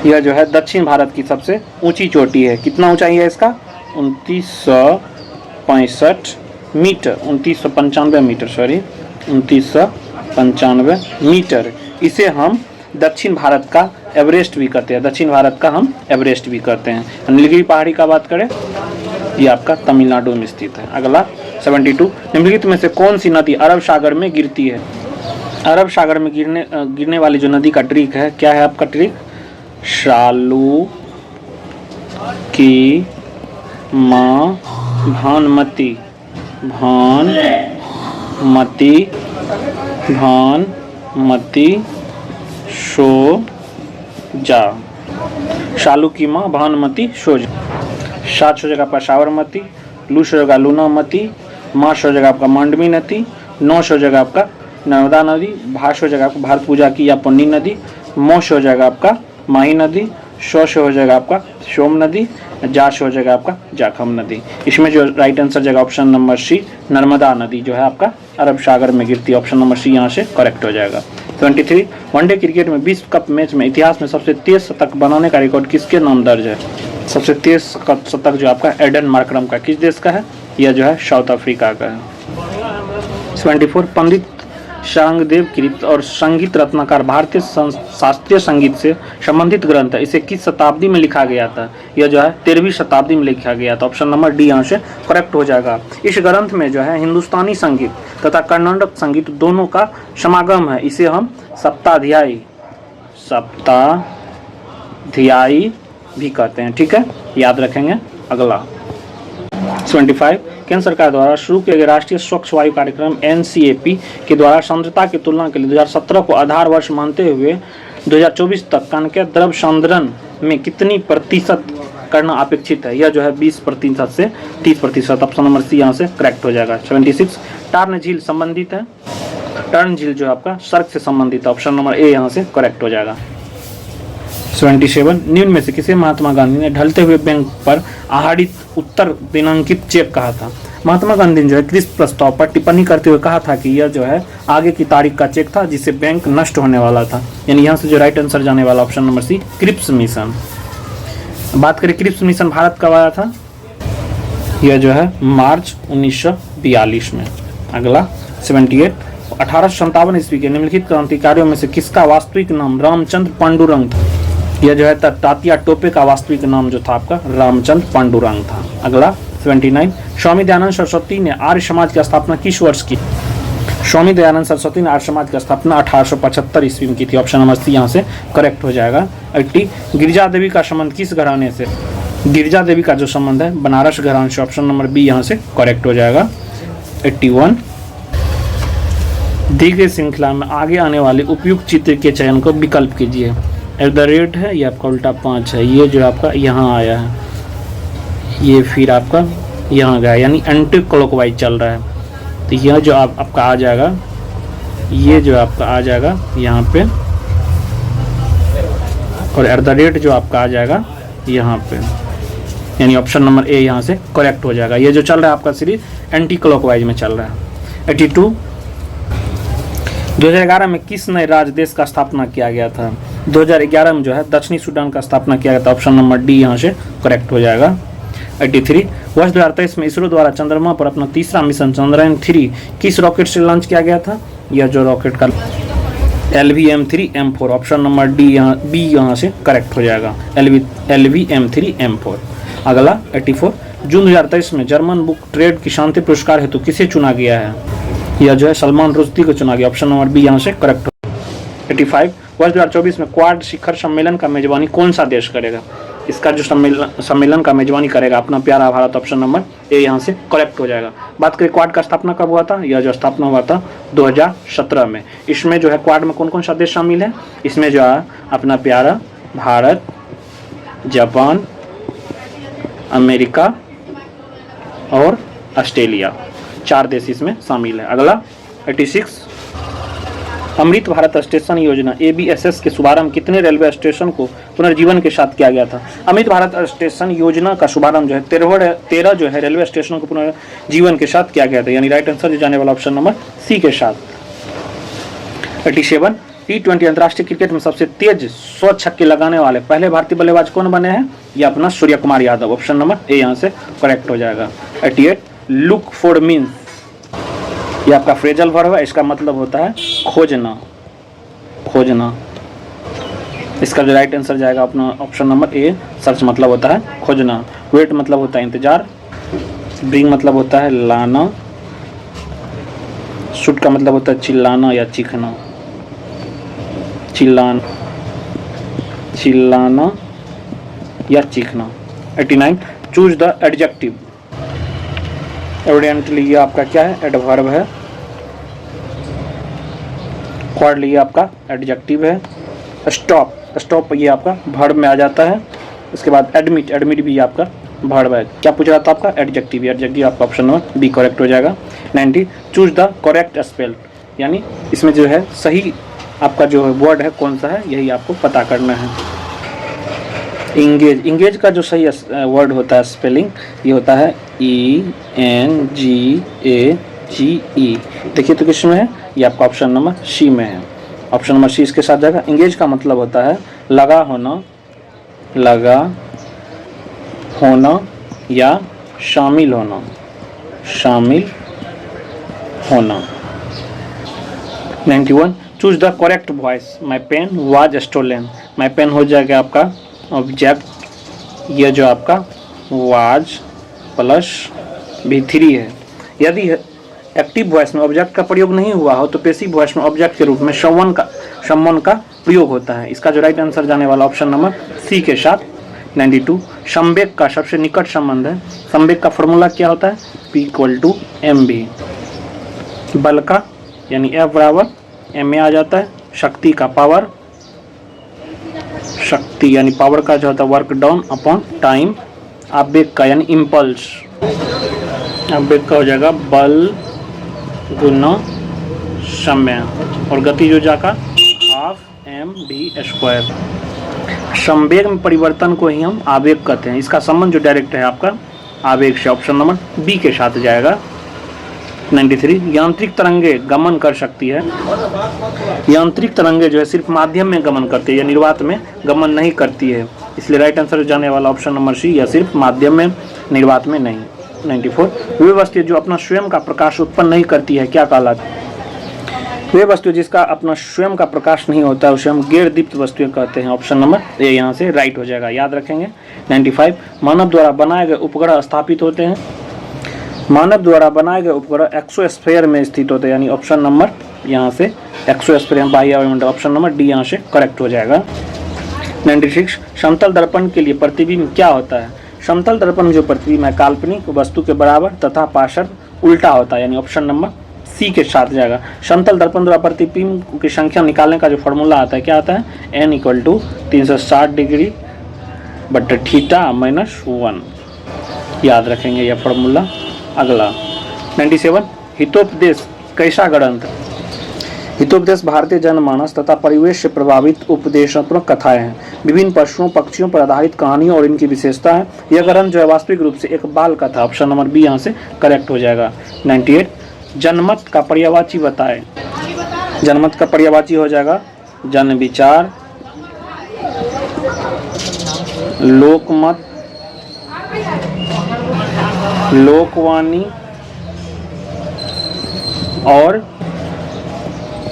[SPEAKER 1] यह जो है दक्षिण भारत की सबसे ऊंची चोटी है। कितना ऊंचाई है इसका? 2965 मीटर, 2995 मीटर, सॉरी 2995 मीटर। इसे हम दक्षिण भारत का एवरेस्ट भी कहते हैं। दक्षिण भारत का हम एवरेस्ट भी कहते हैं। नीलगिरी पहाड़ी का बात करें, ये आपका तमिलनाडु में स्थित है। अगला 72 निम्नलिखित में से कौन सी नदी अरब सागर में गिरती है? अरब सागर में गिरने वाली जो नदी का ट्रिक है, क्या है आपका ट्रिक? शालू की माँ भानमती, भानमती सोजा। शालू की माँ भानुमती सोजा। सात हो जाएगा आपका साबरमती, लूस हो जाएगा लूनामती, मार्च हो जाएगा आपका मांडवी नदी, नौश हो जाएगा आपका नर्मदा नदी, भाष हो जाएगा आपका भारत पूजा की या पुण्य नदी, मोश हो जाएगा आपका माही नदी, शोश हो जाएगा आपका सोम नदी, जाश हो जाएगा आपका जाखम नदी। इसमें जो राइट आंसर जाएगा ऑप्शन नंबर सी नर्मदा नदी जो है आपका अरब सागर में गिरती है। ऑप्शन नंबर सी यहाँ से करेक्ट हो जाएगा। 23 वनडे क्रिकेट में विश्व कप मैच में इतिहास में सबसे तेज शतक बनाने का रिकॉर्ड किसके नाम दर्ज है? सबसे तेज शतक जो आपका एडन मार्करम का किस देश का है? यह जो है साउथ अफ्रीका का है। 74 पंडित शांगदेव कृत और संगीत रत्नाकर भारतीय शास्त्रीय संगीत से संबंधित ग्रंथ है। इसे किस शताब्दी में लिखा गया था? यह जो है 13वीं शताब्दी में लिखा गया था। ऑप्शन नंबर डी यहाँ से करेक्ट हो जाएगा। इस ग्रंथ में जो है हिंदुस्तानी संगीत तथा कर्नाटक संगीत दोनों का समागम है। इसे हम सप्ताध्यायी भी कहते हैं। ठीक है, याद रखेंगे। अगला 25 केंद्र सरकार द्वारा शुरू किए गए राष्ट्रीय स्वच्छ वायु कार्यक्रम NCAP के द्वारा सांद्रता की तुलना के लिए 2017 को आधार वर्ष मानते हुए 2024 तक कानके द्रव्य सांद्रण में कितनी प्रतिशत करना अपेक्षित है? यह जो है 20% से 30%। ऑप्शन नंबर सी यहाँ से करेक्ट हो जाएगा। 26 टार्न झील संबंधित है। टर्न झील जो आपका सर्क से संबंधित है। ऑप्शन नंबर ए यहाँ से करेक्ट हो जाएगा। 27 निम्न में से किसे महात्मा गांधी ने ढलते हुए बैंक पर आहरित उत्तर दिनांकित चेक कहा था? महात्मा गांधी ने जो है क्रिप्स प्रस्ताव पर टिप्पणी करते हुए कहा था कि यह जो है आगे की तारीख का चेक था जिससे बैंक नष्ट होने वाला था। यानी यहाँ से जो राइट आंसर जाने वाला option number C Cripps mission. बात करें क्रिप्स मिशन भारत कब आया था? यह जो है मार्च 1942 में। अगला 78, 1857 ईस्वी के निम्नलिखित क्रांतिकारियों में से किसका वास्तविक नाम रामचंद्र पांडुरंग था? यह जो है तात्या टोपे का वास्तविक नाम जो था आपका रामचंद्र पांडुरंग था। अगला 79, स्वामी दयानंद सरस्वती ने आर्य समाज की स्थापना किस वर्ष की? स्वामी दयानंद सरस्वती ने आर्य समाज की स्थापना 1875 ईस्वी में की थी। ऑप्शन नंबर सी यहाँ से करेक्ट हो जाएगा। 80, गिरिजा देवी का संबंध किस घराने से? गिरिजा देवी का जो संबंध है बनारस घराने से। ऑप्शन नंबर बी यहाँ से करेक्ट हो जाएगा। 81, दी गई श्रृंखला में आगे आने वाले उपयुक्त चित्र के चयन को विकल्प कीजिए। @ है, ये आपका उल्टा 5 है, ये जो आपका यहाँ आया है, ये फिर आपका यहाँ गया, यानी एंटी क्लॉकवाइज चल रहा है। तो यह जो आपका आ जाएगा, ये जो आपका आ जाएगा यहाँ पे, और @ जो आपका आ जाएगा यहाँ पे, यानी ऑप्शन नंबर ए यहाँ से करेक्ट हो जाएगा। ये जो चल रहा है आपका सीरीज एंटी क्लॉकवाइज में चल रहा है। 82, 2011 में किस नए राज्य देश का स्थापना किया गया था? 2011 में जो है दक्षिणी सूडान का स्थापना किया गया था। ऑप्शन नंबर डी यहाँ से करेक्ट हो जाएगा। 83, वर्ष 2023 में इसरो द्वारा चंद्रमा पर अपना तीसरा मिशन चंद्रयान-3 किस रॉकेट से लॉन्च किया गया था? यह जो रॉकेट का LVM-3M4। ऑप्शन नंबर बी यहाँ से करेक्ट हो जाएगा। LVM-3M4। अगला 84, जून 2023 में जर्मन बुक ट्रेड की शांति पुरस्कार हेतु किसे चुना गया है? यह जो है सलमान रुश्दी को चुना गया। ऑप्शन नंबर बी यहाँ से करेक्ट हो। 85, वर्ष 2024 में क्वाड शिखर सम्मेलन का मेजबानी कौन सा देश करेगा? इसका जो सम्मेलन का मेजबानी करेगा अपना प्यारा भारत। ऑप्शन नंबर ए यहाँ से करेक्ट हो जाएगा। बात करें क्वाड का स्थापना कब हुआ था? यह जो स्थापना हुआ था 2017 में। इसमें जो है क्वाड में कौन कौन सा देश शामिल है? इसमें जो है अपना प्यारा भारत, जापान, अमेरिका और ऑस्ट्रेलिया, 4 देश इसमें शामिल है। अगला 86, अमृत भारत स्टेशन योजना ABSS के शुभारंभ कितने रेलवे स्टेशन को पुनर्जीवन के साथ किया गया था? अमृत भारत स्टेशन योजना का शुभारंभ जो है 13 जो है रेलवे स्टेशनों को पुनर्जीवन के साथ किया गया था, यानी राइट आंसर जो जाने वाला ऑप्शन नंबर सी के साथ। 87, T20 अंतर्राष्ट्रीय क्रिकेट में सबसे तेज 100 छक्के लगाने वाले पहले भारतीय बल्लेबाज कौन बने हैं? ये अपना Surya Kumar Yadav. Option number A यहाँ से करेक्ट हो जाएगा। 88, लुक फॉर मीन्स, ये आपका फ्रेजल वर्ब है, इसका मतलब होता है खोजना, खोजना। इसका जो राइट आंसर जाएगा अपना ऑप्शन नंबर ए, सर्च मतलब होता है खोजना। वेट मतलब होता है इंतजार, ब्रिंग मतलब होता है लाना, शूट का मतलब होता है चिल्लाना या चीखना, चिल्लाना या चीखना। 89, चूज द एडजेक्टिव। एविडेंटली ये आपका क्या है? एडवर्ब है। क्वाडली ये आपका एडजेक्टिव है। स्टॉप ये आपका वर्ब में आ जाता है। उसके बाद एडमिट भी आपका वर्ब है। क्या पूछ रहा था आपका? एडजेक्टिव आपका ऑप्शन नंबर बी करेक्ट हो जाएगा। 90, चूज द करेक्ट स्पेल, यानी इसमें जो है सही आपका जो वर्ड है कौन सा है, यही आपको पता करना है। इंगेज का जो सही वर्ड होता है स्पेलिंग, ये होता है ENGAGE। देखिए तो किस में है? ये आपका ऑप्शन नंबर सी में है। ऑप्शन नंबर सी इसके साथ जाएगा। इंगेज का मतलब होता है लगा होना या शामिल होना। 91, choose the correct voice. My pen was stolen. My pen हो जाएगा आपका ऑब्जेक्ट, यह जो आपका वाज प्लस V3 है। यदि एक्टिव वॉइस में ऑब्जेक्ट का प्रयोग नहीं हुआ हो तो पैसिव वॉइस में ऑब्जेक्ट के रूप में someone का प्रयोग होता है। इसका जो राइट आंसर जाने वाला ऑप्शन नंबर सी के साथ। 92, संवेग का सबसे निकट संबंध है। संवेग का फॉर्मूला क्या होता है? P = mv। बल का यानी F बराबर m में आ जाता है। शक्ति का पावर, शक्ति यानी पावर का जो होता है वर्क डाउन अपॉन टाइम। आवेग का यानी इम्पल्स, आवेग का हो जाएगा बल गुना समय, और गति जो जाका 12mv²। संवेग में परिवर्तन को ही हम आवेग कहते हैं। इसका संबंध जो डायरेक्ट है आपका आवेग से। ऑप्शन नंबर बी के साथ जाएगा। 93, यांत्रिक तरंगे गमन कर सकती है। यांत्रिक तरंगे जो है सिर्फ माध्यम में गमन करती है या निर्वात में गमन नहीं करती है, इसलिए राइट आंसर जाने वाला ऑप्शन नंबर सी, या सिर्फ माध्यम में निर्वात में नहीं। 94 वे वस्तुएं जो अपना स्वयं का प्रकाश उत्पन्न नहीं करती है क्या कहलाती है? वे वस्तु जिसका अपना स्वयं का प्रकाश नहीं होता है उसे हम गैर दीप्त वस्तुएं कहते हैं। ऑप्शन नंबर ए यहाँ से राइट हो जाएगा, याद रखेंगे। 95 मानव द्वारा बनाए गए उपग्रह स्थापित होते हैं। मानव द्वारा बनाए गए उपग्रह एक्सोस्फीयर में स्थित होते हैं, यानी ऑप्शन नंबर यहाँ से एक्सोस्फीयर बाह्य वायुमंडल, ऑप्शन नंबर डी यहाँ से करेक्ट हो जाएगा। 96 समतल दर्पण के लिए प्रतिबिंब क्या होता है? समतल दर्पण में जो प्रतिबिंब है काल्पनिक वस्तु के बराबर तथा पार्श्व उल्टा होता है, यानी ऑप्शन नंबर सी के साथ जाएगा। समतल दर्पण द्वारा प्रतिबिंब की संख्या निकालने का जो फॉर्मूला आता है क्या आता है? n = 360 डिग्री बट थीटा -1, याद रखेंगे यह फॉर्मूला। अगला 97 हितोपदेश कैसा ग्रंथ? हितोपदेश भारतीय जनमानस तथा परिवेश से प्रभावित उपदेशात्मक कथाएं हैं, विभिन्न पशुओं पक्षियों पर आधारित कहानियों और इनकी विशेषता है। यह ग्रंथ जो है वास्तविक रूप से एक बाल कथा, ऑप्शन नंबर बी यहाँ से करेक्ट हो जाएगा। 98 जनमत का पर्यायवाची बताएं। जनमत का पर्यायवाची हो जाएगा जन विचार, लोकमत, लोकवाणी और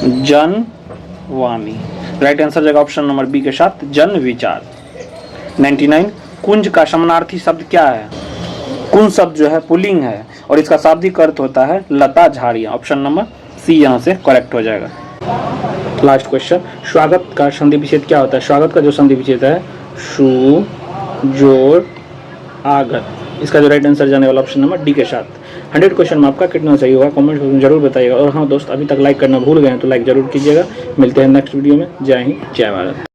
[SPEAKER 1] जनवाणी। राइट आंसर जाएगा ऑप्शन नंबर बी के साथ जन विचार। 99 कुंज का समानार्थी शब्द क्या है? कुंज शब्द जो है पुल्लिंग है और इसका शाब्दिक अर्थ होता है लता झाड़ियां, ऑप्शन नंबर सी यहाँ से करेक्ट हो जाएगा। लास्ट क्वेश्चन, स्वागत का संधि विच्छेद क्या होता है? स्वागत का जो संधि विच्छेद है सु जोड़ आगत, इसका जो राइट आंसर जाने वाला ऑप्शन नंबर डी के साथ। 100 क्वेश्चन में आपका कितना सही होगा कमेंट में जरूर बताइएगा। और हाँ दोस्त, अभी तक लाइक करना भूल गए हैं तो लाइक जरूर कीजिएगा। मिलते हैं नेक्स्ट वीडियो में। जय हिंद, जय भारत।